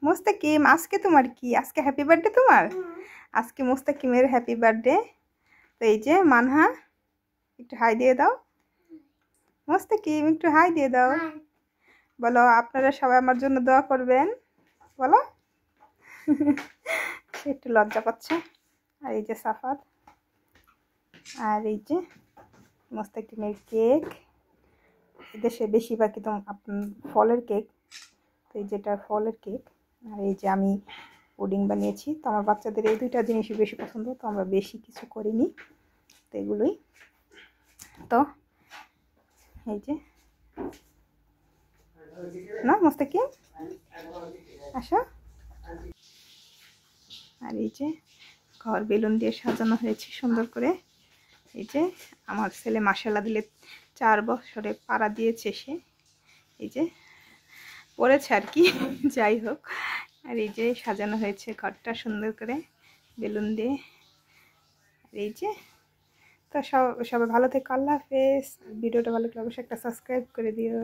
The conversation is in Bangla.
মুস্তাকিম আজকে তোমার কি, আজকে হ্যাপি বার্থডে তোমার? আজকে মুস্তাকিমের হ্যাপি বার্থডে। তো এই যে মানহা, একটু হাই দিয়ে দাও। মুস্তাকিম একটু হাই দিয়ে দাও। বলো আপনারা সবাই আমার জন্য দোয়া করবেন, বলো। সে একটু লজ্জা পাচ্ছে। আর এই যে সাফাত, আর এই যে মুস্তাকিমের কেক। দেশে বেশিরভাগই তো ফলের কেক, তো এই যেটা ফলের কেক। আর এই যে আমি পুডিং বানিয়েছি। তো আমার বাচ্চাদের এই দুইটা জিনিসই বেশি পছন্দ, তো আমরা বেশি কিছু করিনি, তো এগুলোই। তো এই যে না মুস্তাকিম আসো। আর এই যে ঘর বেলুন দিয়ে সাজানো হয়েছে সুন্দর করে। এই যে আমার ছেলে মাশাআল্লাহ দিলে 4 বছরে পাড়া দিয়েছে সে, এই যে পড়েছে আর কি। যাই হোক, আর এই যে সাজানো হয়েছে ঘরটা সুন্দর করে বেলুন দিয়ে। আর এই যে তো সবাই ভালো থেকো, আল্লাহ হাফেজ। ভিডিওটা ভালো লাগলে অবশ্যই একটা সাবস্ক্রাইব করে দিও।